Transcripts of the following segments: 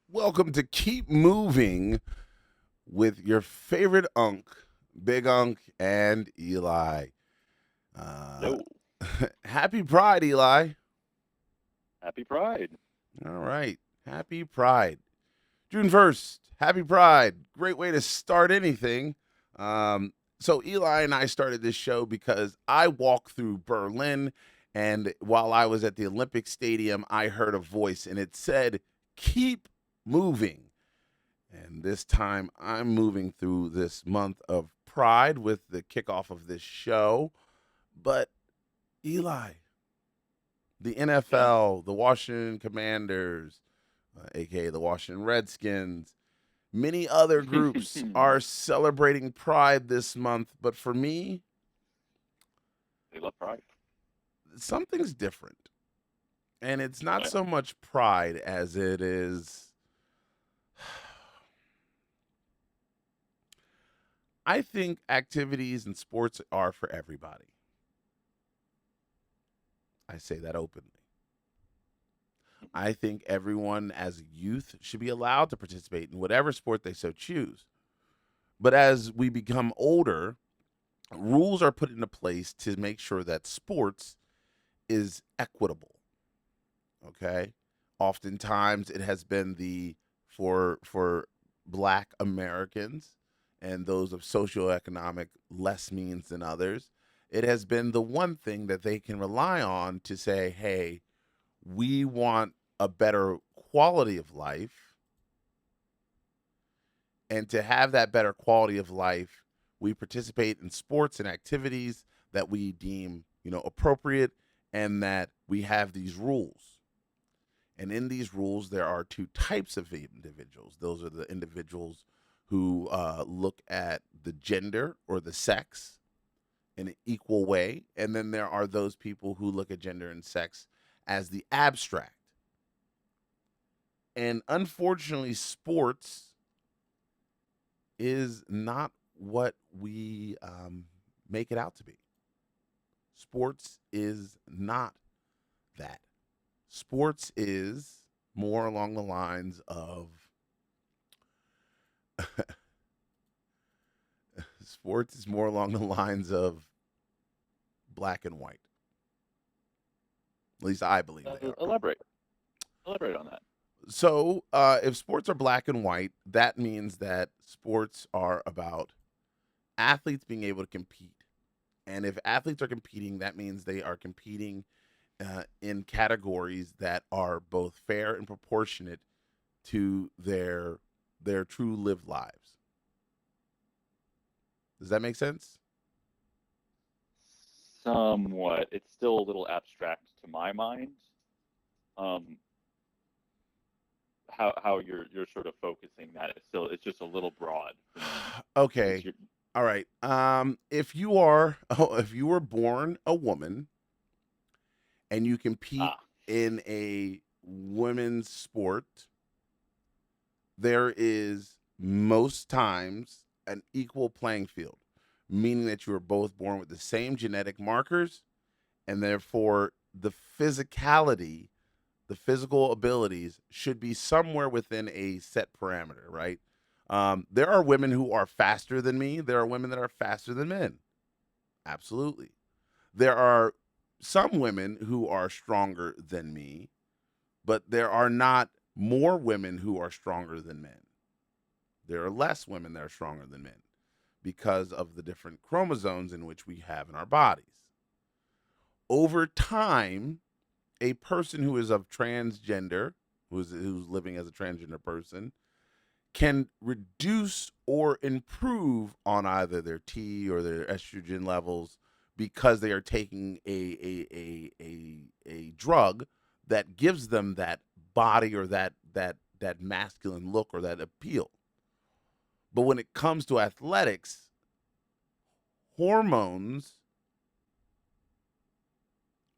Welcome to Keep Moving with your favorite Unk, Big Unk, and Eli. Uh, Hello. Happy Pride, Eli. Happy Pride. All right. Happy Pride. June 1st. Happy Pride. Great way to start anything. So, Eli and I started this show because I walked through Berlin, and while I was at the Olympic Stadium, I heard a voice, and it said, Keep moving. And this time I'm moving through this month of Pride with the kickoff of this show. But Eli, the Yes. NFL, the Washington Commanders, aka the Washington Redskins, many other groups They are celebrating Pride this month. But for me, love Pride. something's different. And it's not Oh, yeah. so much pride as it is. I think activities and sports are for everybody. I say that openly. I think everyone as a youth should be allowed to participate in whatever sport they so choose. But as we become older, rules are put into place to make sure that sports is equitable. Okay? Oftentimes it has been the for black Americans and those of socioeconomic less means than others, it has been the one thing that they can rely on to say, hey, we want a better quality of life, and to have that better quality of life, we participate in sports and activities that we deem, appropriate, and that we have these rules. And in these rules, there are two types of individuals. Those are the individuals who look at the gender or the sex in an equal way. And then there are those people who look at gender and sex as the abstract. And unfortunately, sports is not what we make it out to be. Sports is not that. Sports is more along the lines of sports is more along the lines of black and white. At least I believe they are. Elaborate. Elaborate on that. So, if sports are black and white, that means that sports are about athletes being able to compete. And if athletes are competing, that means they are competing in categories that are both fair and proportionate to their true lived lives. Does that make sense? Somewhat. It's still a little abstract to my mind. Um, how you're sort of focusing that. It's just a little broad for me. It's Okay. your All right. If you are if you were born a woman and you compete ah in a women's sport, there is most times an equal playing field, meaning that you are both born with the same genetic markers, and therefore the physical abilities should be somewhere within a set parameter, right? There are women who are faster than me. There are women that are faster than men. Absolutely. There are some women who are stronger than me, but there are not more women who are stronger than men. There are less women that are stronger than men because of the different chromosomes in which we have in our bodies. Over time, a person who is of transgender, who's living as a transgender person, can reduce or improve on either their T or their estrogen levels because they are taking a drug that gives them that body or that masculine look or that appeal. But when it comes to athletics, hormones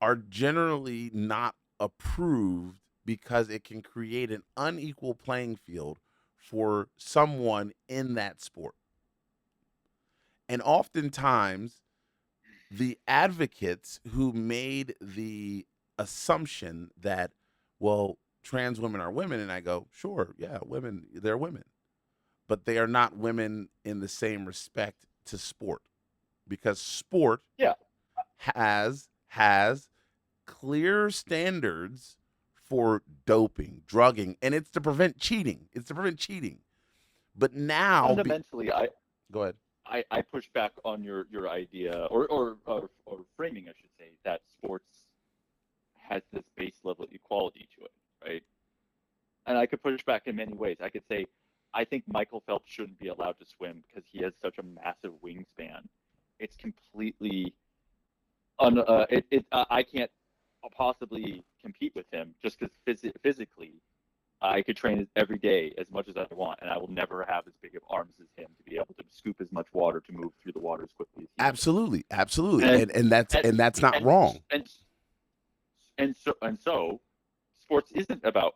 are generally not approved because it can create an unequal playing field for someone in that sport. And oftentimes, the advocates who made the assumption that, well, trans women are women, and I go, sure, yeah, women, they're women, but they are not women in the same respect to sport, because sport Yeah. has clear standards for doping, drugging, and it's to prevent cheating. It's to prevent cheating. But now, Fundamentally, go ahead. I push back on your idea or framing, I should say, that sports has this base level equality to it, right? And I could push back in many ways. I could say, I think Michael Phelps shouldn't be allowed to swim because he has such a massive wingspan. It's completely I can't possibly compete with him just because physically I could train every day as much as I want, and I will never have as big of arms as him to be able to scoop as much water to move through the water as quickly as he Absolutely, absolutely, And- and that's not and, wrong. And so sports isn't about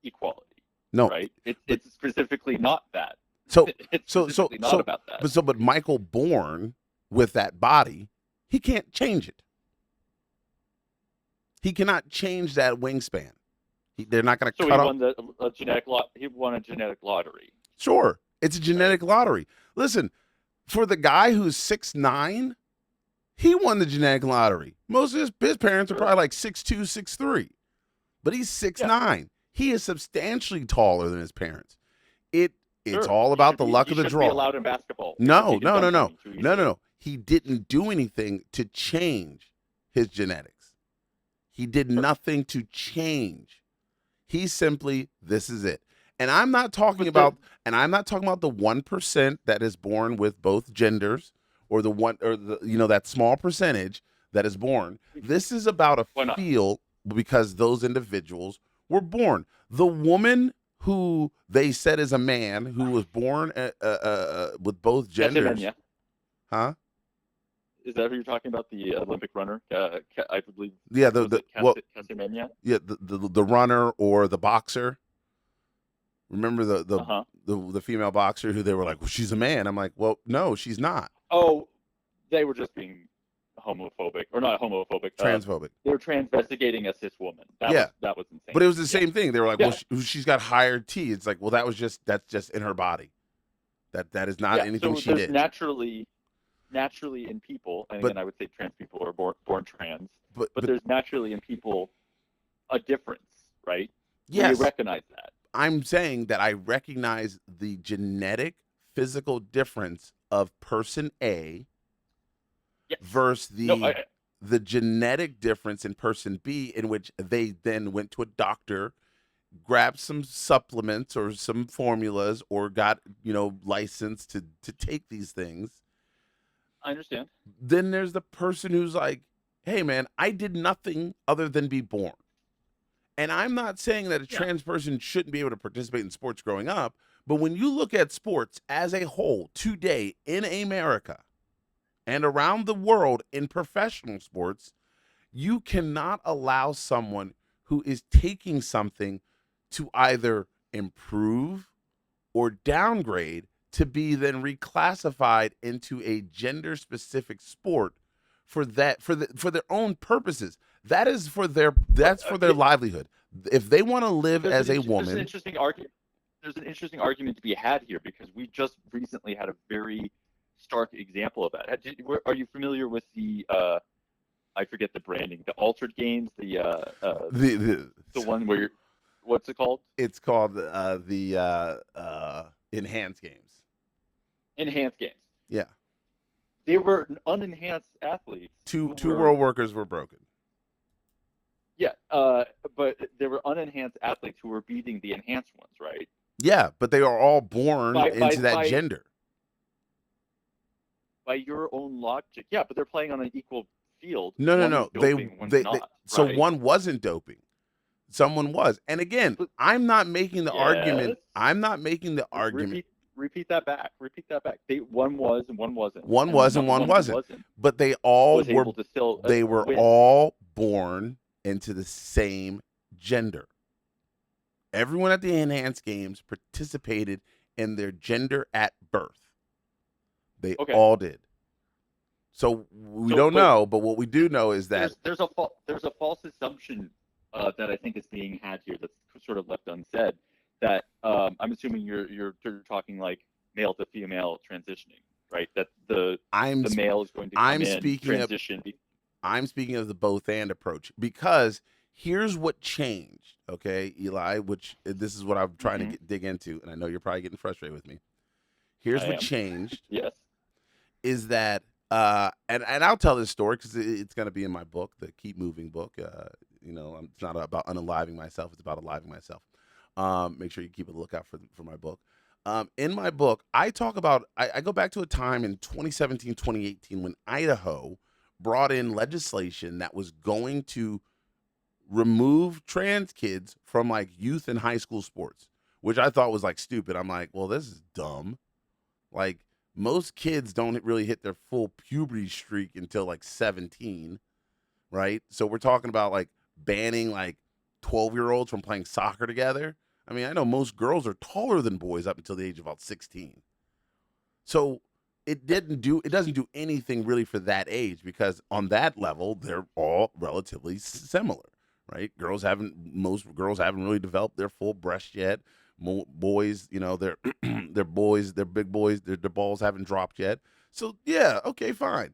equality, No, right? It's specifically not that. so It's so specifically not about that. but Michael born with that body, he can't change it. He cannot change that wingspan. They're not going to So cut he off. he won a genetic lottery. Sure, it's a genetic lottery. Listen, for the guy who's 6'9", he won the genetic lottery. Most of his parents are probably like 6'2", 6'3", but he's 6'9". He is substantially taller than his parents. It's all about the luck of the draw. Be allowed in basketball. No. He didn't do anything to change his genetics. He did nothing to change. He simply, this is it. And I'm not talking about the 1% that is born with both genders, or that small percentage that is born. This is about a field because those individuals were born. The woman who they said is a man who was born with both genders. Casemenya. Huh? Is that who you're talking about? The Olympic runner, I believe. Yeah, Casemenya. Yeah, the runner or the boxer. Remember the female boxer who they were like, well, she's a man. I'm like, well, no, she's not. Oh, they were just being homophobic, or not homophobic, transphobic. They were transvestigating a cis woman. That was insane. But it was the same thing. They were like, well, she's got higher T. It's like, well, that's just in her body. That is not anything she did. Naturally in people, and again, I would say trans people are born trans, but there's naturally in people a difference, right? Yes. We recognize that. I'm saying that I recognize the genetic physical difference of person A versus the genetic difference in person B, in which they then went to a doctor, grabbed some supplements or some formulas, or got licensed to take these things. I understand. Then there's the person who's like, hey man, I did nothing other than be born. And I'm not saying that a trans person shouldn't be able to participate in sports growing up, but when you look at sports as a whole today in America and around the world in professional sports, you cannot allow someone who is taking something to either improve or downgrade to be then reclassified into a gender-specific sport for their own purposes. That's for their livelihood. If they want to live as a woman, there's an interesting argument to be had here, because we just recently had a very stark example of that. Are you familiar with the I forget the branding, the Altered Games, the one where what's it called? It's called the Enhanced Games. Enhanced Games. Yeah. They were unenhanced athletes. Two world workers were broken. Yeah, but they were unenhanced athletes who were beating the enhanced ones, right? Yeah, but they are all born into that gender. By your own logic, yeah, but they're playing on an equal field. No. So one wasn't doping. Someone was. And again, I'm not making the argument. I'm not making the argument. Repeat that back. One was and one wasn't. One was and one wasn't. But they all were. They were all born into the same gender. Everyone at the Enhanced Games participated in their gender at birth. They all did. So we don't know, but what we do know is that there's a false assumption that I think is being had here that's sort of left unsaid. That I'm assuming you're talking like male to female transitioning, right? That the male is going to come I'm in, speaking of transition. I'm speaking of the both and approach, because here's what changed, okay, Eli, which this is what I'm trying to dig into, and I know you're probably getting frustrated with me. Here's I what am. changed Yes. is that, and I'll tell this story because it's going to be in my book, the Keep Moving book. It's not about unaliving myself; it's about aliving myself. Make sure you keep a lookout for my book. In my book, I talk about I go back to a time in 2017, 2018 when Idaho brought in legislation that was going to remove trans kids from like youth and high school sports, which I thought was like stupid. I'm like, well, this is dumb. Like, most kids don't really hit their full puberty streak until like 17, right? So we're talking about like banning like 12-year-olds from playing soccer together. I mean, I know most girls are taller than boys up until the age of about 16. So it doesn't do anything really for that age, because on that level they're all relatively similar, right? Most girls haven't really developed their full breast yet. Boys, they're they're boys, they're big boys, their balls haven't dropped yet. So yeah, okay, fine.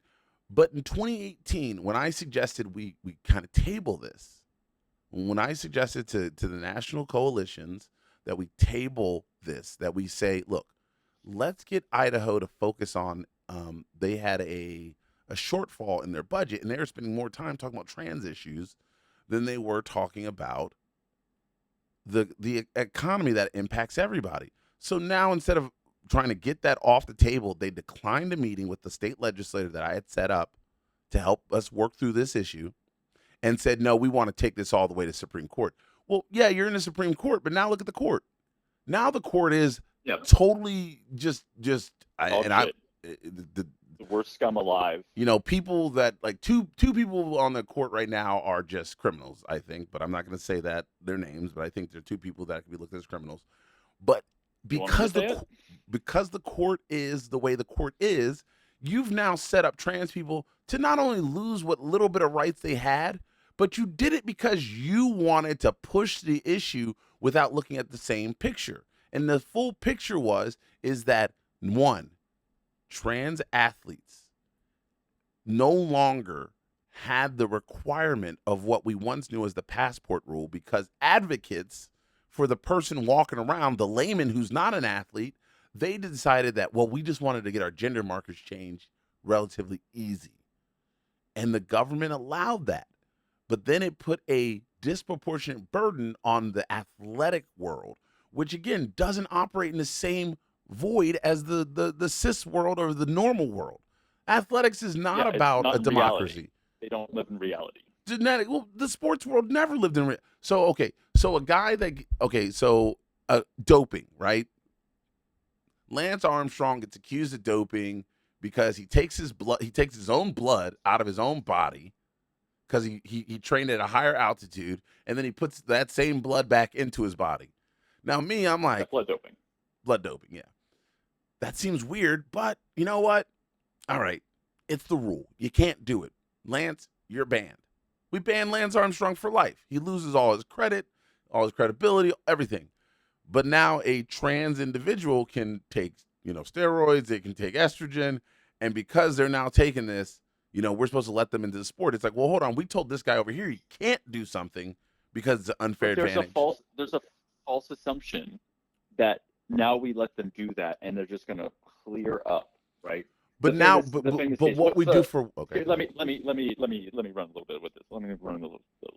But in 2018, when I suggested we kind of table this, when I suggested to the national coalitions that we table this, that we say, look, let's get Idaho to focus on. They had a shortfall in their budget, and they were spending more time talking about trans issues than they were talking about the economy that impacts everybody. So now, instead of trying to get that off the table, they declined a meeting with the state legislator that I had set up to help us work through this issue, and said, no, we want to take this all the way to Supreme Court. Well, yeah, you're in the Supreme Court, but now look at the court. Now the court is totally just the worst scum alive. People that like two people on the court right now are just criminals, I think, but I'm not going to say that their names, but I think they're two people that can be looked at as criminals. But because the court is the way the court is, you've now set up trans people to not only lose what little bit of rights they had, but you did it because you wanted to push the issue without looking at the same picture. And the full picture is that, one, trans athletes no longer had the requirement of what we once knew as the passport rule, because advocates for the person walking around, the layman who's not an athlete, they decided that, well, we just wanted to get our gender markers changed relatively easy. And the government allowed that. But then it put a disproportionate burden on the athletic world, which again doesn't operate in the same void as the cis world or the normal world. Athletics is not about a democracy. Reality. They don't live in reality. Well, the sports world never lived in reality. So a guy that doping, right? Lance Armstrong gets accused of doping because he takes his own blood out of his own body, because he trained at a higher altitude, and then he puts that same blood back into his body. Now, I'm like, blood doping, yeah. That seems weird, but you know what? All right, it's the rule. You can't do it. Lance, you're banned. We ban Lance Armstrong for life. He loses all his credit, all his credibility, everything. But now a trans individual can take, steroids, they can take estrogen, and because they're now taking this, we're supposed to let them into the sport. It's like, well, hold on. We told this guy over here he can't do something because it's an unfair advantage. There's a false assumption that now we let them do that and they're just going to clear up, right? But what we do for okay. Let me run a little bit with this. Let me run a little bit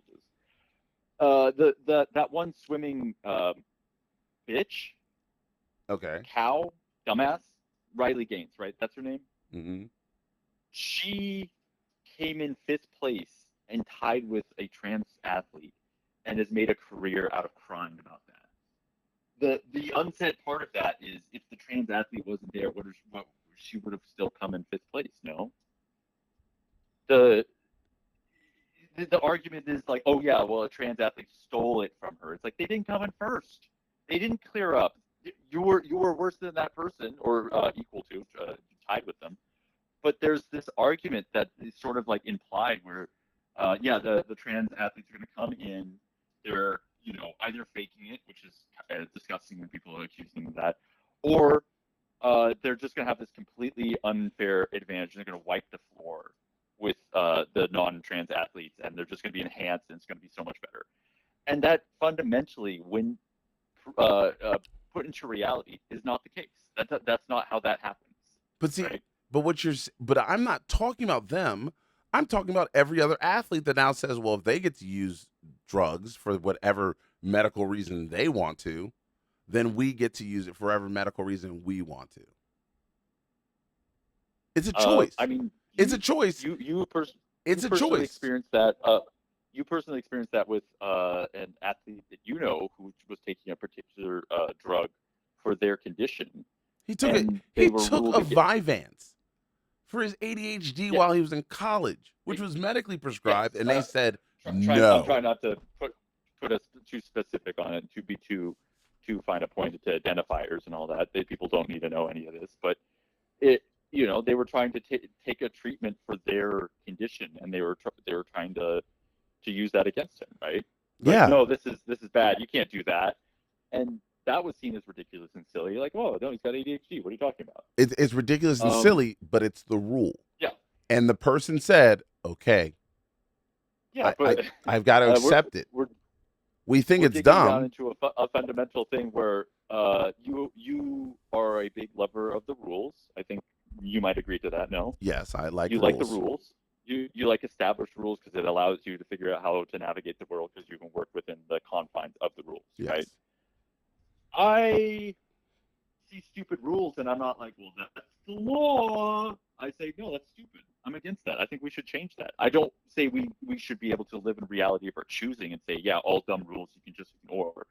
with this. That one swimming bitch. Okay. Cow, dumbass, Riley Gaines, right? That's her name. Mm-hmm. She came in 5th place and tied with a trans athlete, and has made a career out of crying about that. The unsaid part of that is, if the trans athlete wasn't there, she would have still come in 5th place. No. The argument is like, oh yeah, well, a trans athlete stole it from her. It's like, they didn't come in first. They didn't clear up. You were worse than that person, or equal to, tied with them. But there's this argument that is sort of like implied where, the trans athletes are going to come in. They're either faking it, which is disgusting when people are accusing of that, or they're just going to have this completely unfair advantage. They're going to wipe the floor with the non-trans athletes, and they're just going to be enhanced, and it's going to be so much better. And that fundamentally, when put into reality, is not the case. That's not how that happens. But see, right? but I'm not talking about them. I'm talking about every other athlete that now says, well, if they get to use drugs for whatever medical reason they want to, then we get to use it for whatever medical reason we want to. It's a choice. I mean, it's a choice. It's a choice. Experienced that. You personally experienced that with an athlete that who was taking a particular drug for their condition. He took it. He took a Vyvanse for his ADHD while he was in college, which was medically prescribed, and they said no. I'm trying not to put us too specific on it, to be too fine a point to identifiers and all that. People don't need to know any of this, but they were trying to take a treatment for their condition, and they were trying to use that against him, right? Yeah. No, this is bad. You can't do that, and that was seen as ridiculous and silly. Like, oh no, he's got ADHD. What are you talking about? It's ridiculous and silly, but it's the rule. Yeah. And the person said, okay. Yeah, but I've got to accept it. We think it's dumb. Down into a fundamental thing where you are a big lover of the rules. I think you might agree to that. No. Yes, I like. You rules. like the rules. You like established rules because it allows you to figure out how to navigate the world because you can work within the confines of the rules. Yes. Right. I see stupid rules and I'm not like, well, that's the law. I say, no, that's stupid. I'm against that. I think we should change that. I don't say we should be able to live in reality of our choosing and say, yeah, all dumb rules you can just ignore.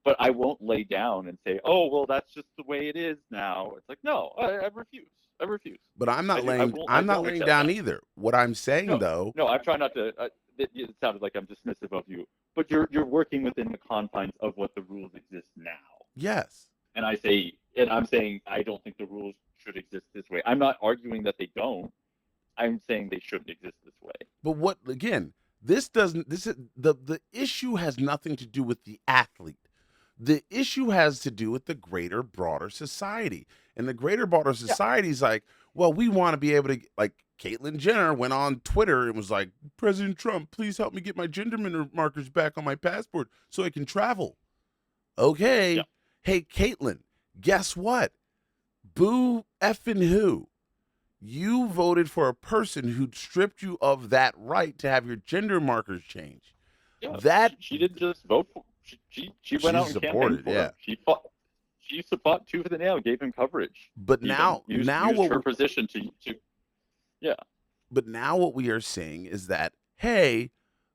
But I won't lay down and say, oh, well, that's just the way it is now. It's like, no, I refuse. I refuse. But I'm not laying down that. either. What I'm saying, though. No, I'm trying not to. It sounded like I'm dismissive of you. But you're working within the confines of what the rules exist now. Yes. And I'm saying I don't think the rules should exist this way. I'm not arguing that they don't. I'm saying they shouldn't exist this way. But the issue has nothing to do with the athlete. The issue has to do with the greater, broader society. And the greater, broader society is like, well, we want to be able to, like, Caitlyn Jenner went on Twitter and was like, President Trump, please help me get my gender markers back on my passport so I can travel. Okay. Yeah. Hey, Caitlyn, guess what? Boo effing who? You voted for a person who stripped you of that right to have your gender markers changed. Yeah, she didn't just vote for. She went out and campaigned for him. She fought tooth and nail, gave him coverage. But used her position to yeah. But now what we are seeing is that, hey,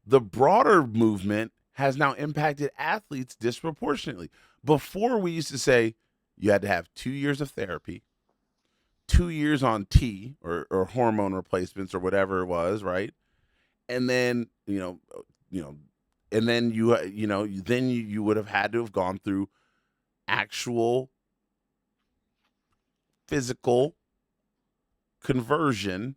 the broader movement has now impacted athletes disproportionately. Before, we used to say you had to have 2 years of therapy, 2 years on T or hormone replacements or whatever it was, right? And then and then you would have had to have gone through actual physical conversion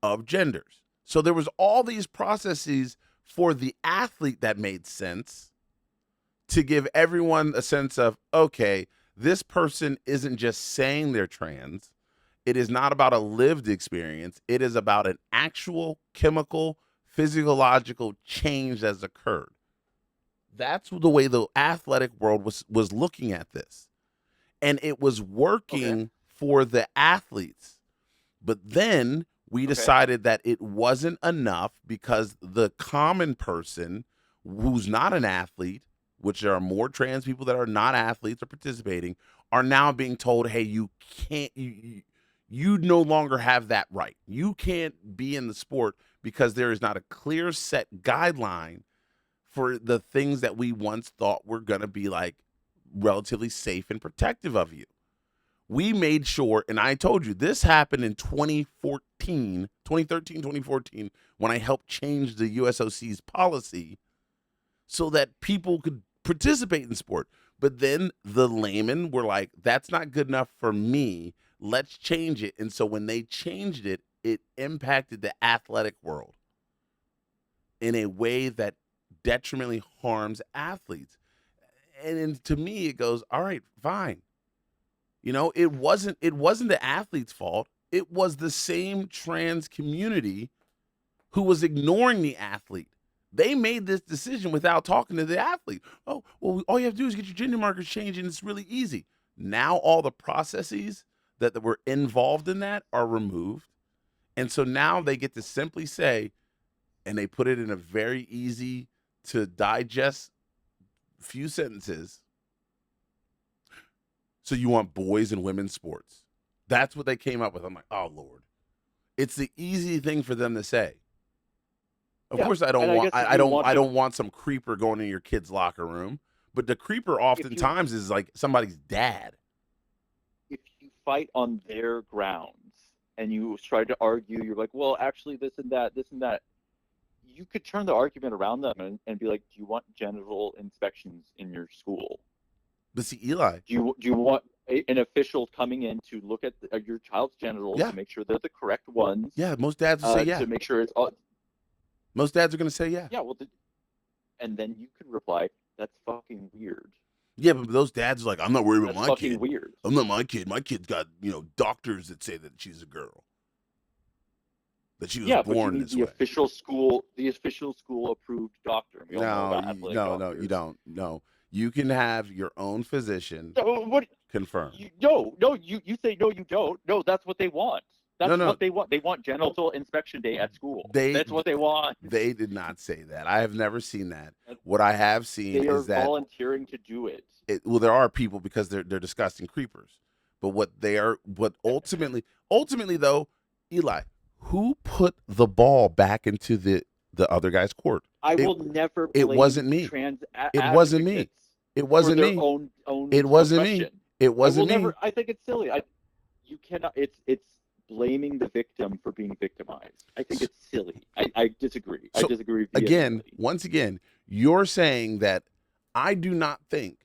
of genders. So there was all these processes for the athlete that made sense to give everyone a sense of, okay, this person isn't just saying they're trans. It is not about a lived experience. It is about an actual chemical, physiological change that's occurred. That's the way the athletic world was looking at this. And it was working for the athletes. But then we decided that it wasn't enough because the common person who's not an athlete, which there are more trans people that are not athletes or participating, are now being told, hey, you can't, you no longer have that right. You can't be in the sport because there is not a clear set guideline for the things that we once thought were going to be like relatively safe and protective of you. We made sure, and I told you, this happened in 2013, 2014, when I helped change the USOC's policy so that people could participate in sport. But then the laymen were like, that's not good enough for me. Let's change it. And so when they changed it, it impacted the athletic world in a way that detrimentally harms athletes. And to me, it goes, all right, fine. It wasn't the athlete's fault. It was the same trans community who was ignoring the athlete. They made this decision without talking to the athlete. Oh, well, all you have to do is get your gender markers changed, and it's really easy. Now all the processes that were involved in that are removed. And so now they get to simply say, and they put it in a very easy to digest few sentences. So you want boys and women's sports. That's what they came up with. I'm like, oh, Lord. It's the easy thing for them to say. Of course, I don't want some creeper going in your kid's locker room, but the creeper oftentimes is like somebody's dad. If you fight on their grounds and you try to argue, you're like, well, actually, this and that. You could turn the argument around them and be like, do you want genital inspections in your school? But see, Eli, do you want an official coming in to look at your child's genitals to make sure they're the correct ones? Yeah, most dads will say yeah. To make sure it's all. Most dads are going to say yeah. Yeah, well, and then you could reply, that's fucking weird. Yeah, but those dads are like, I'm not worried about my kid. That's fucking weird. I'm not my kid. My kid's got, doctors that say that she's a girl. That she was born this way. The official school approved doctor. No, you don't. No. You can have your own physician confirm. You say no, you don't. No, that's what they want. That's what they want. They want genital inspection day at school. That's what they want. They did not say that. I have never seen that. What I have seen is that they are volunteering to do it. Well, there are people because they're disgusting creepers. But ultimately though, Eli, who put the ball back into the other guy's court? I will never blame it wasn't me. It wasn't me. It wasn't me. It wasn't me. It wasn't me. I think it's silly. You cannot. It's blaming the victim for being victimized. I think it's silly. I disagree. So, I disagree. Once again, you're saying that I do not think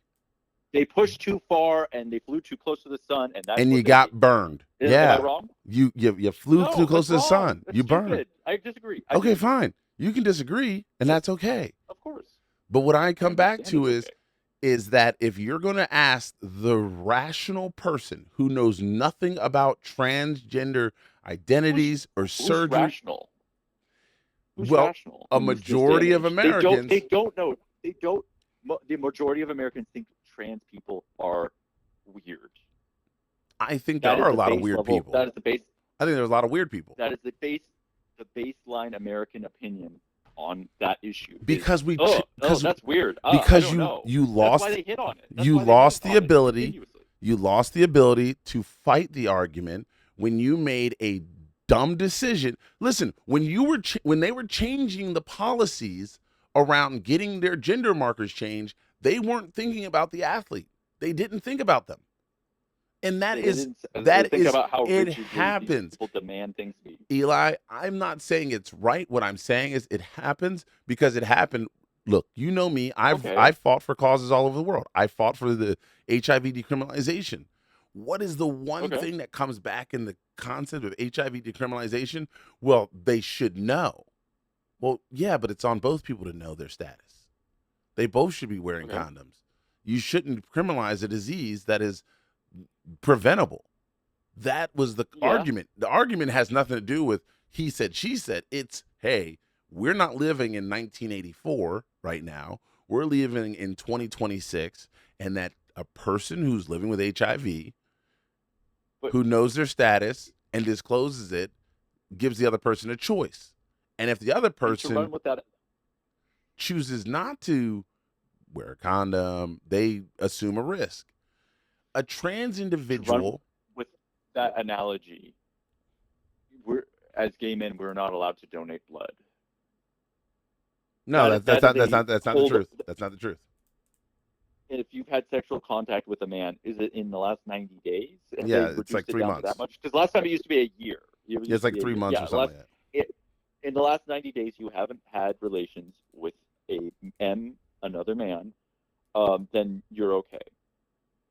they pushed too far and they flew too close to the sun, and you got burned. Am I wrong? You flew too close to the sun. That's you burned. Stupid. I disagree. Okay, fine. You can disagree, and that's okay. Of course. But what I come back to is that if you're going to ask the rational person who knows nothing about transgender identities or surgery, rational? Who's well, rational? a majority of Americans, they don't know. They don't. The majority of Americans think trans people are weird. I think there are a lot of weird people. That is the base. I think there's a lot of weird people. That is the baseline American opinion on that issue. Because that's weird. Because you lost. That's why they hit on it. You lost the ability. You lost the ability to fight the argument when you made a dumb decision. Listen, when they were changing the policies around getting their gender markers changed, they weren't thinking about the athlete. They didn't think about them. And it happens. People demand things be. Eli, I'm not saying it's right. What I'm saying is it happens because it happened. Look, you know me. I've fought for causes all over the world. I fought for the HIV decriminalization. What is the one thing that comes back in the concept of HIV decriminalization? Well, they should know. Well, yeah, but it's on both people to know their status. They both should be wearing condoms. You shouldn't criminalize a disease that is preventable. That was the argument. The argument has nothing to do with he said, she said. It's, hey, we're not living in 1984 right now. We're living in 2026, and that a person who's living with HIV, who knows their status and discloses it, gives the other person a choice. And if the other person chooses not to wear a condom, they assume a risk. A trans individual. With that analogy, as gay men, we're not allowed to donate blood. No, that's not the truth. That's not the truth. And if you've had sexual contact with a man, is it in the last 90 days? Yeah, it's like 3 months. That much? Because last time it used to be a year. It's like 3 months or something like that. In the last 90 days, you haven't had relations with another man, then you're okay.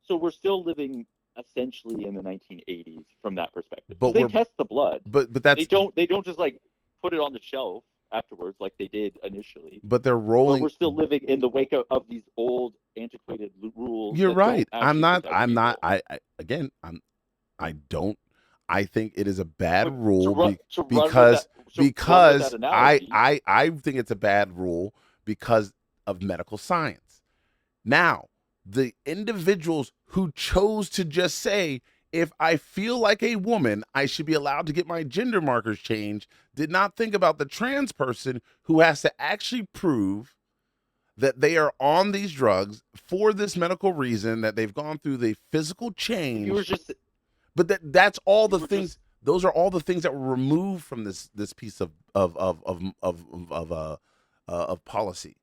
So we're still living essentially in the 1980s from that perspective. But they test the blood. But that's they don't just like put it on the shelf. afterwards, like they did initially. But they're But rolling. we're still living in the wake of these old, antiquated rules You're that don't right. I'm actually not. protect I'm not. people. Again. I don't. I think it is a bad But to rule run to run with that because to run with that analogy, I think it's a bad rule because of medical science. Now, the individuals who chose to just say, if I feel like a woman, I should be allowed to get my gender markers changed, did not think about the trans person who has to actually prove that they are on these drugs for this medical reason, that they've gone through the physical if you were change. just But that's all if you the were things. just Those are all the things that were removed from this piece of policy.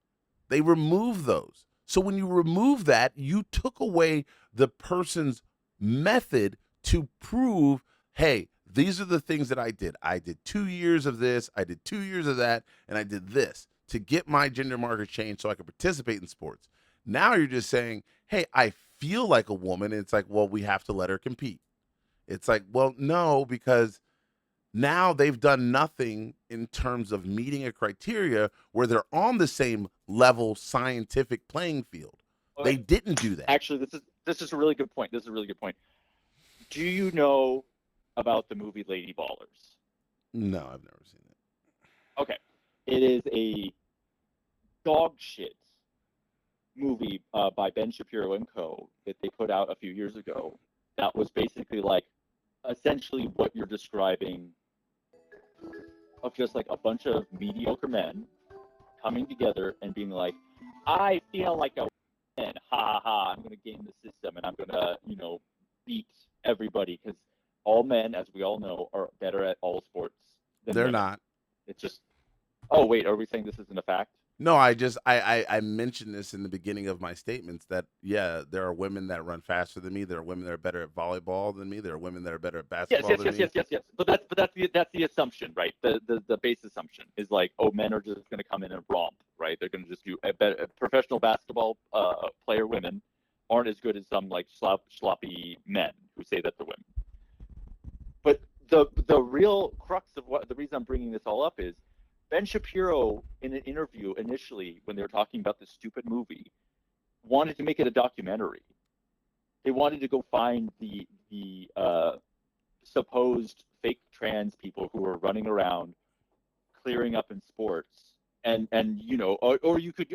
They removed those. So when you remove that, you took away the person's method to prove, hey, these are the things that I did. I did 2 years of this, I did 2 years of that, and I did this to get my gender markers changed so I could participate in sports. Now you're just saying, hey, I feel like a woman. And it's like, well, we have to let her compete. It's like, well, no, because now they've done nothing in terms of meeting a criteria where they're on the same level scientific playing field. They okay, didn't do that. actually, this is a really good point. This is a really good point. Do you know about the movie Lady Ballers? No, I've never seen it. Okay, it is a dog shit movie by Ben Shapiro and Co. that they put out a few years ago. That was basically like essentially what you're describing of just like a bunch of mediocre men coming together and being like, I feel like a man, ha ha, I'm gonna game the system and I'm gonna, beat everybody because all men, as we all know, are better at all sports than They're women. not. It's just, oh wait, are we saying this isn't a fact? No, I mentioned this in the beginning of my statements that yeah, there are women that run faster than me. There are women that are better at volleyball than me. There are women that are better at Yes, basketball yes, than yes, me. yes, yes, yes. But that's the assumption, right? The base assumption is like, oh, men are just going to come in and romp, right? They're going to just do professional basketball player women aren't as good as some like sloppy men who say that they're women. But the real crux of what the reason I'm bringing this all up is Ben Shapiro in an interview initially when they were talking about this stupid movie wanted to make it a documentary. They wanted to go find the supposed fake trans people who are running around clearing up in sports and or you could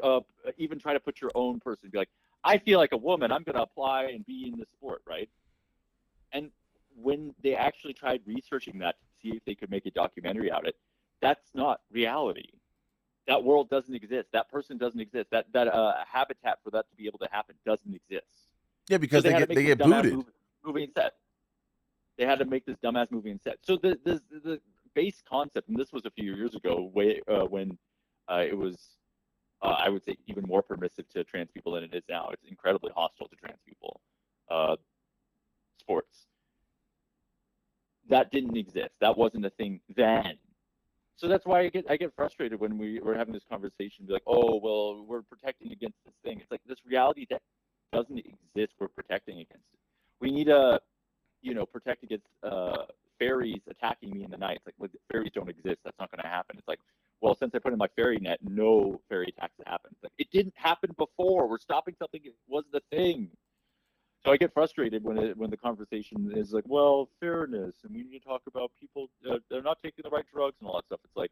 even try to put your own person, be like, I feel like a woman, I'm going to apply and be in the sport, right? And when they actually tried researching that to see if they could make a documentary out of it, that's not reality. That world doesn't exist. That person doesn't exist. That habitat for that to be able to happen doesn't exist. Yeah, So because they they had to get make they this get dumbass booted. movie instead. They had to make this dumbass movie instead. So the base concept, and this was a few years ago, when it was, I would say, even more permissive to trans people than it is now. It's incredibly hostile to trans people. Sports that didn't exist. That wasn't a thing then. So that's why I get frustrated when we're having this conversation. Be like, oh well, we're protecting against this thing. It's like this reality that doesn't exist. We're protecting against it. We need to, protect against fairies attacking me in the night. It's like, well, fairies don't exist. That's not going to happen. It's like, well, since I put in my fairy net, no fairy attacks happen. It's like, it didn't happen before. We're stopping something that wasn't a thing. So I get frustrated when the conversation is like, well, fairness, and we need to talk about people they're not taking the right drugs and all that stuff. It's like,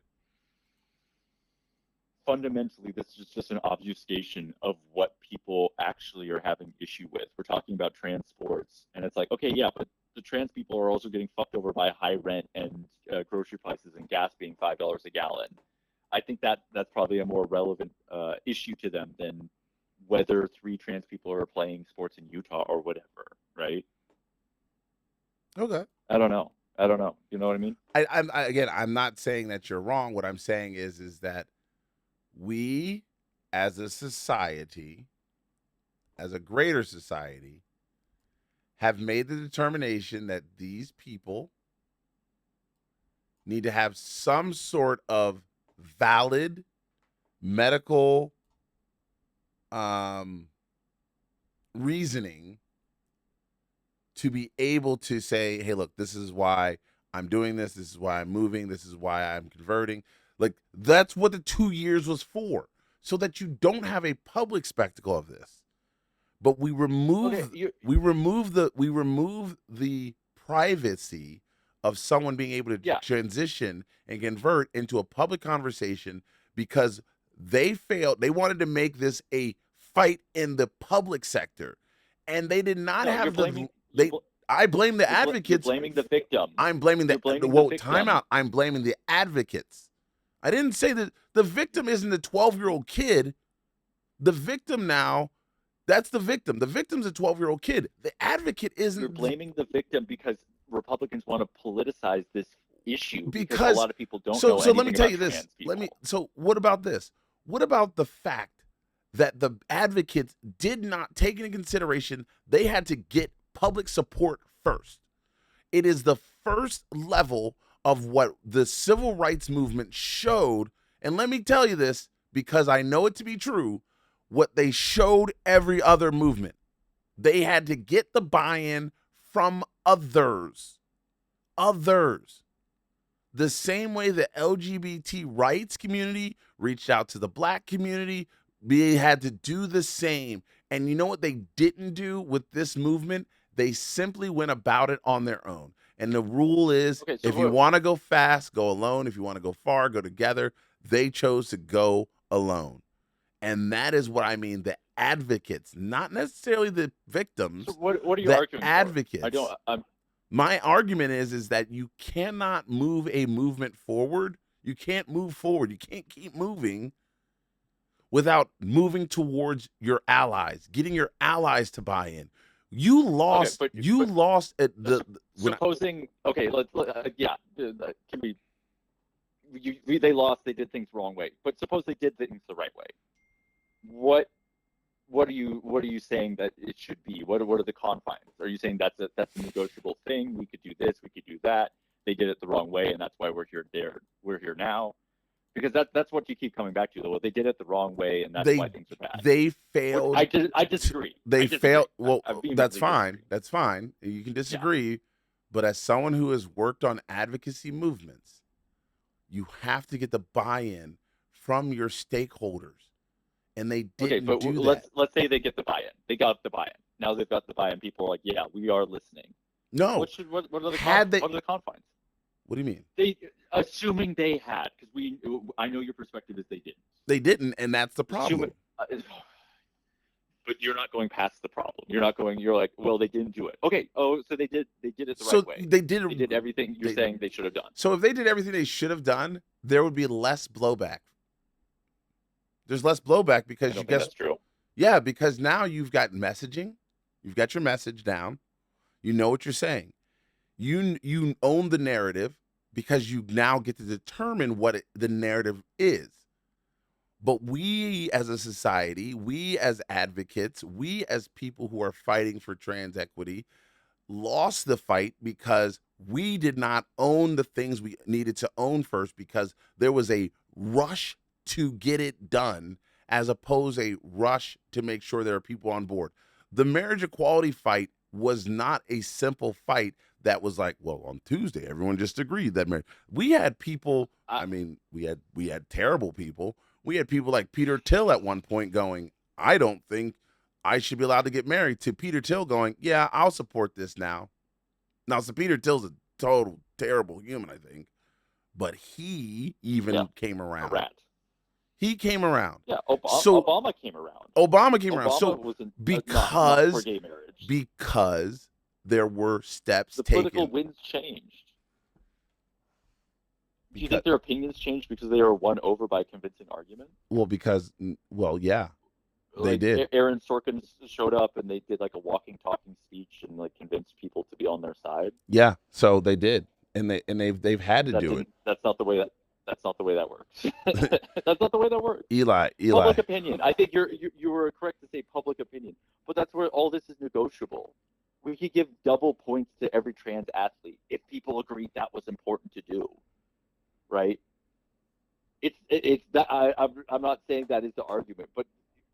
fundamentally, this is just an obfuscation of what people actually are having issue with. We're talking about transports, and it's like, okay, yeah, but the trans people are also getting fucked over by high rent and grocery prices and gas being $5 a gallon. I think that's probably a more relevant issue to them than whether 3 trans people are playing sports in Utah or whatever, right? Okay. I don't know. I don't know. You know what I mean? Again, I'm not saying that you're wrong. What I'm saying is that we, as a society, as a greater society, have made the determination that these people need to have some sort of valid medical reasoning to be able to say, hey, look, this is why I'm doing this. This is why I'm moving. This is why I'm converting. Like that's what the 2 years was for, so that you don't have a public spectacle of this. But we remove Okay, we remove the privacy of someone being able to yeah. transition and convert into a public conversation because they failed. They wanted to make this a fight in the public sector, and they did not No, have they. I blame the you're advocates. blaming the victim. I'm blaming You're the blaming the well. victim. Time out. I'm blaming the advocates. I didn't say that the victim isn't the 12-year-old kid. The victim now, that's the victim. The victim's a 12-year-old kid. The advocate isn't. You're blaming the victim because Republicans want to politicize this issue because a lot of people don't know so anything let me tell about you this. trans people. So what about this? What about the fact that the advocates did not take into consideration they had to get public support first? It is the first level of what the civil rights movement showed. And let me tell you this, because I know it to be true, what they showed every other movement. They had to get the buy-in from others. Others. The same way the LGBT rights community reached out to the black community, they had to do the same. And you know what they didn't do with this movement? They simply went about it on their own. And the rule is, Okay, so if you want to go fast, go alone. If you want to go far, go together. They chose to go alone. And that is what I mean. The advocates, not necessarily the victims. So what are you the arguing advocates. for? My argument is that you cannot move a movement forward. You can't move forward. You can't keep moving without moving towards your allies, getting your allies to buy in. You lost. Okay, you lost at the. Supposing okay, can we? They lost. They did things the wrong way. But suppose they did things the right way. What are you saying that it should be? What are the confines? Are you saying that's a negotiable thing? We could do this. We could do that. They did it the wrong way, and that's why we're here. We're here now. Because that's what you keep coming back to, though. They did it the wrong way, and that's why things are bad. They failed. I disagree. Failed. Well, that's fine. Disagree. That's fine. You can disagree, but as someone who has worked on advocacy movements, you have to get the buy-in from your stakeholders, and they didn't do that. Let's say they get the buy-in. They got the buy-in. Now they've got the buy-in. People are like, yeah, we are listening. No. What are the confines? What do you mean? Assuming they had, because I know your perspective is they didn't. They didn't, and that's the problem. But you're not going past the problem. You're like, well, they didn't do it. Okay. Oh, so they did it the right way. They did everything you're saying they should have done. So if they did everything they should have done, there would be less blowback. There's less blowback because that's true. Yeah, because now you've got messaging. You've got your message down. You know what you're saying. You own the narrative because you now get to determine what the narrative is. But we as a society, we as advocates, we as people who are fighting for trans equity lost the fight because we did not own the things we needed to own first, because there was a rush to get it done as opposed to a rush to make sure there are people on board. The marriage equality fight was not a simple fight that was like, well, on Tuesday, everyone just agreed that marriage. We had people, we had terrible people. We had people like Peter Thiel at one point going, I don't think I should be allowed to get married, to Peter Thiel going, yeah, I'll support this now. Now, so Peter Thiel's a total terrible human, I think, but he even came around. He came around. Yeah, Obama came around. Obama came around. So wasn't, because not for gay marriage. Because there were steps taken. The political winds changed. Do you think their opinions changed because they were won over by convincing argument? Yeah, they did. Aaron Sorkin showed up and they did like a walking, talking speech and like convinced people to be on their side. Yeah, so they did, and they've had to do it. That's not the way that works. That's not the way that works. Eli. Public opinion. I think you were correct to say public opinion, but that's where all this is negotiable. We could give double points to every trans athlete if people agreed that was important to do, right? It's that I'm not saying that is the argument, but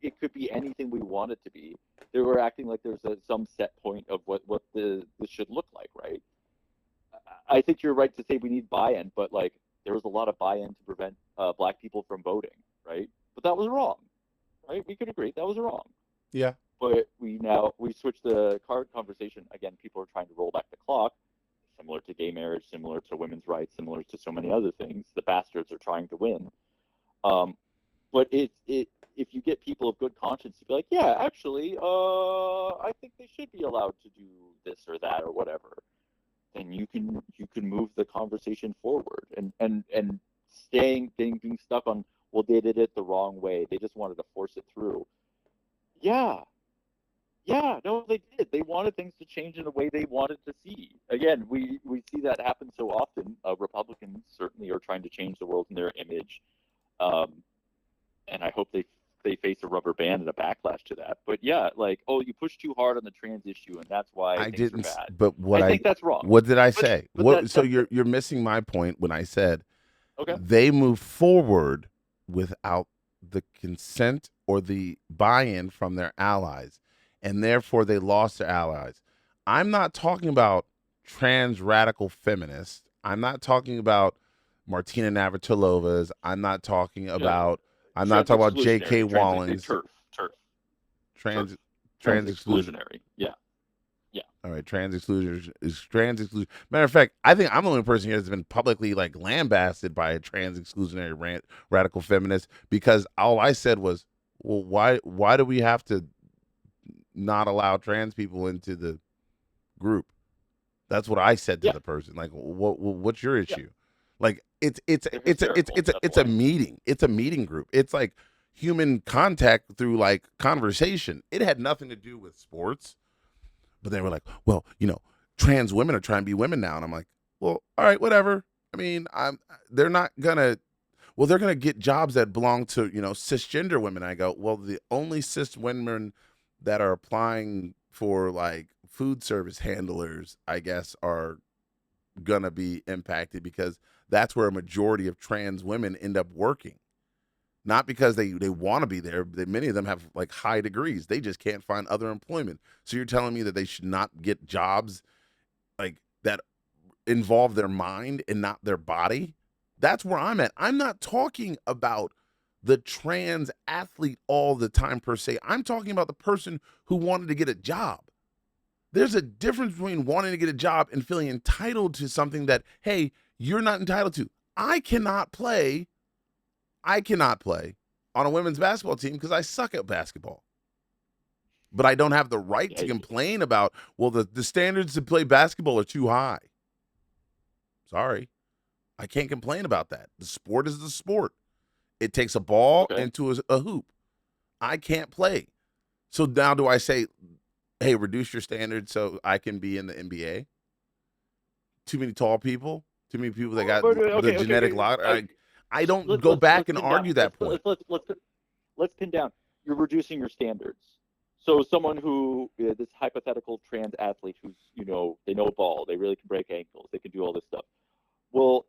it could be anything we want it to be. They were acting like there's some set point of what this should look like, right? I think you're right to say we need buy-in, but like there was a lot of buy-in to prevent black people from voting, right? But that was wrong, right? We could agree that was wrong. Yeah. But we switched the card conversation again. People are trying to roll back the clock, similar to gay marriage, similar to women's rights, similar to so many other things. The bastards are trying to win. But if you get people of good conscience to be like, yeah, actually, I think they should be allowed to do this or that or whatever, then you can move the conversation forward. And being stuck on, well, they did it the wrong way, they just wanted to force it through. Yeah, no, they did. They wanted things to change in the way they wanted to see. Again, we see that happen so often. Republicans certainly are trying to change the world in their image, and I hope they face a rubber band and a backlash to that. But yeah, like, oh, you push too hard on the trans issue, and that's why I things didn't, are bad. but I think that's wrong. What did I say? But So you're missing my point when I said okay. They move forward without the consent or the buy-in from their allies, and therefore they lost their allies. I'm not talking about trans radical feminists. I'm not talking about Martina Navratilovas. I'm not talking about. I'm not talking about J.K. Wallings. Trans exclusionary. Yeah. All right, trans exclusion. Matter of fact, I think I'm the only person here that's been publicly like lambasted by a trans exclusionary radical feminist, because all I said was, well, why do we have to not allow trans people into the group? That's what I said to the person. Like, what's your issue? Like, it's a meeting. It's a meeting group. It's like human contact through like conversation. It had nothing to do with sports. But they were like, well, trans women are trying to be women now. And I'm like, well, all right, whatever. I mean, they're going to get jobs that belong to, cisgender women. I go, well, the only cis women that are applying for like food service handlers, I guess, are going to be impacted, because that's where a majority of trans women end up working. Not because they want to be there. Many of them have like high degrees. They just can't find other employment. So you're telling me that they should not get jobs like that involve their mind and not their body? That's where I'm at. I'm not talking about the trans athlete all the time per se. I'm talking about the person who wanted to get a job. There's a difference between wanting to get a job and feeling entitled to something that, hey, you're not entitled to. I cannot play on a women's basketball team because I suck at basketball. But I don't have the right to complain about, well, the standards to play basketball are too high. Sorry. I can't complain about that. The sport is the sport. It takes a ball into a hoop. I can't play. So now do I say, hey, reduce your standards so I can be in the NBA? Too many tall people? Too many people that got the genetic lot? I don't go back and argue that point. Let's pin down. You're reducing your standards. So someone who, this hypothetical trans athlete who's, they know ball, they really can break ankles, they can do all this stuff. Well,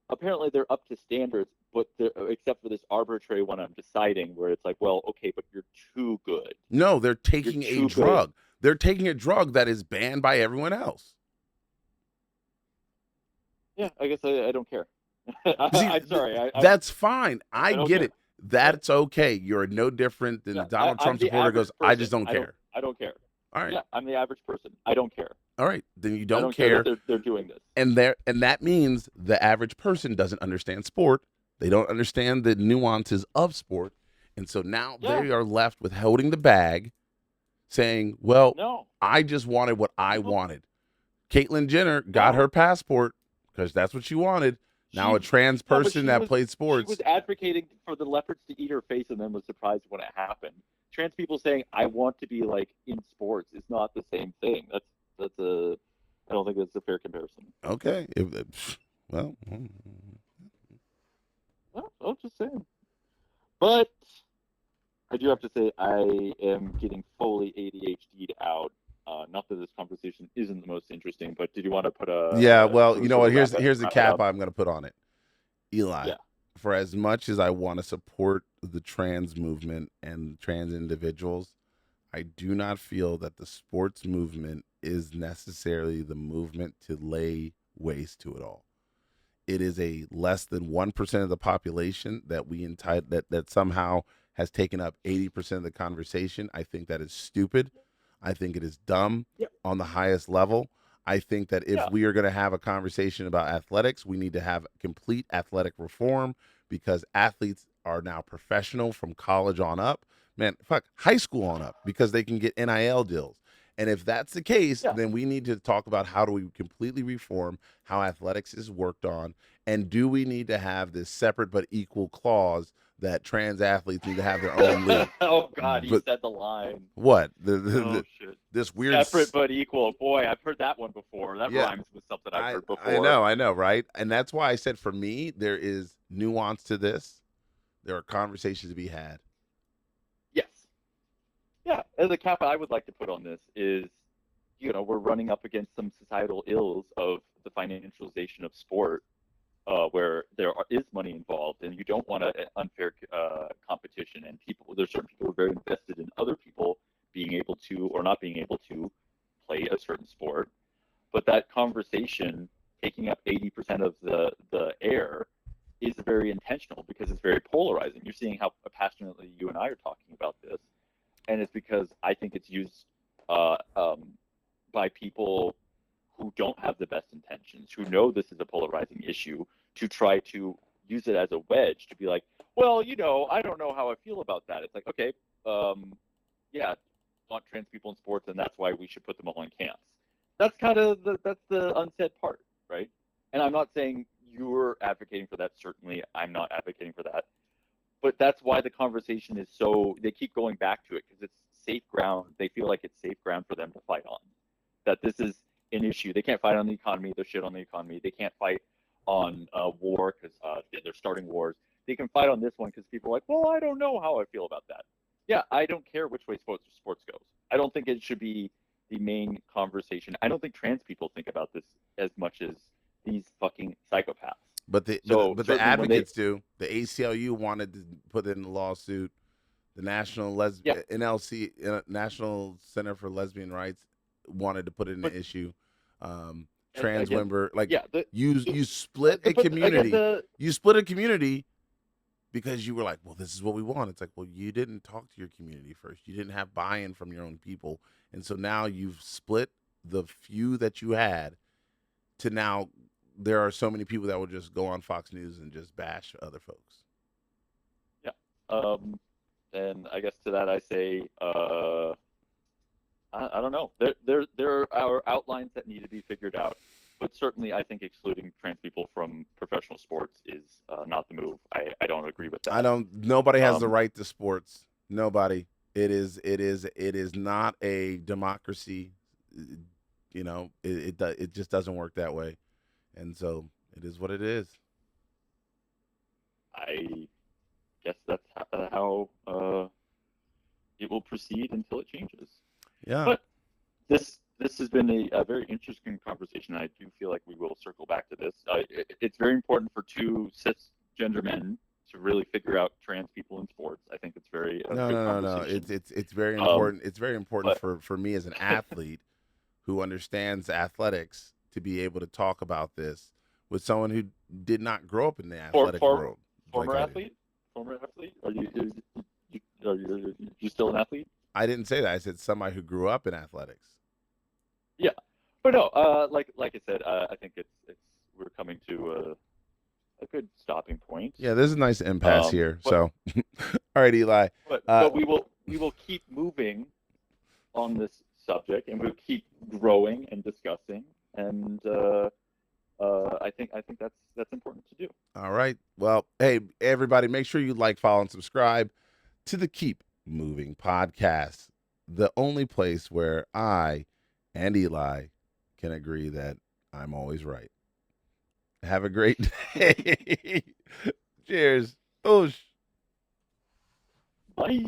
apparently they're up to standards, but except for this arbitrary one I'm deciding where it's like, well, okay, but you're too good. No, they're taking a drug. They're taking a drug that is banned by everyone else. Yeah, I guess I don't care. I'm sorry. That's fine. I get it. That's okay. You're no different than the Donald Trump supporter goes, I just don't care. I don't care. All right. Yeah, I'm the average person. I don't care. All right. Then you don't care. They're doing this. And that means the average person doesn't understand sport. They don't understand the nuances of sport. And so now they are left with holding the bag, saying, well, no. I just wanted what I wanted. Caitlyn Jenner got her passport because that's what she wanted. Now a trans person that played sports. She was advocating for the leopards to eat her face and then was surprised when it happened. Trans people saying, I want to be like in sports is not the same thing. I don't think that's a fair comparison. Okay. Well, I'm just saying. But I do have to say I am getting fully ADHD'd out. Not that this conversation isn't the most interesting, but did you want to put a... Yeah, well, you know what? Here's the cap I'm going to put on it. Eli, for as much as I want to support the trans movement and trans individuals, I do not feel that the sports movement is necessarily the movement to lay waste to it all. it is a less than 1% of the population that that somehow has taken up 80% of the conversation. I think that is stupid. I think it is dumb Yeah. on the highest level. I think that if Yeah. we are going to have a conversation about athletics, we need to have complete athletic reform, because athletes are now professional from college on up. Man, fuck, high school on up, because they can get NIL deals. And if that's the case, Yeah. then we need to talk about how do we completely reform how athletics is worked on, and do we need to have this separate but equal clause that trans athletes need to have their own league? Oh God, he But said the line. what Oh shit. this weird Separate but equal. Boy, I've heard that one before. That yeah, rhymes with something I've heard before. I know, right? And that's why I said, for me, there is nuance to this. There are conversations to be had. Yes. Yeah. As a cap I would like to put on this is, we're running up against some societal ills of the financialization of sport, where is money involved, and you don't want an unfair competition. And there's certain people who are very invested in other people being able to or not being able to play a certain sport. But that conversation taking up 80% of the air is very intentional, because it's very polarizing. You're seeing how passionately you and I are talking about this, and it's because I think it's used by people who don't have the best intentions, who know this is a polarizing issue, to try to use it as a wedge to be like, well, I don't know how I feel about that. It's like, okay, yeah, want trans people in sports, and that's why we should put them all in camps. That's kind of the unsaid part, right? And I'm not saying you're advocating for that. Certainly, I'm not advocating for that. But that's why the conversation is they keep going back to it, because it's safe ground. They feel like it's safe ground for them to fight on. That this is an issue. They can't fight on the economy. They're shit on the economy. They can't fight on war because they're starting wars. They can fight on this one because people are like, well, I don't know how I feel about that. Yeah, I don't care which way sports goes. I don't think it should be the main conversation. I don't think trans people think about this as much as these fucking psychopaths. But the advocates do. The ACLU wanted to put in the lawsuit. The NLC, National Center for Lesbian Rights, wanted to put it in the issue. Trans women, you split a community. You split a community because you were like, well, this is what we want. It's like, well, you didn't talk to your community first. You didn't have buy-in from your own people. And so now you've split the few that you had to now there are so many people that will just go on Fox News and just bash other folks. Yeah. And I guess to that I say, I don't know. There are outlines that need to be figured out. But certainly, I think excluding trans people from professional sports is not the move. I don't agree with that. Nobody has the right to sports. Nobody. It is not a democracy. It just doesn't work that way, and so it is what it is. I guess that's how it will proceed until it changes. Yeah. But this has been a very interesting conversation. I do feel like we will circle back to this. It's very important for two cisgender men to really figure out trans people in sports. I think it's very no. It's very important. It's very important for me as an athlete who understands athletics to be able to talk about this with someone who did not grow up in the athletic world. Former athlete? Are you still an athlete? I didn't say that. I said somebody who grew up in athletics. Yeah, but no, like I said, I think we're coming to a good stopping point. Yeah, there's a nice impasse here. All right, Eli. But we will keep moving on this subject, and we'll keep growing and discussing, and I think that's important to do. All right. Well, hey, everybody, make sure you like, follow, and subscribe to the Keep Moving podcast, the only place where I and Eli can agree that I'm always right. Have a great day. Cheers. Boosh. Bye.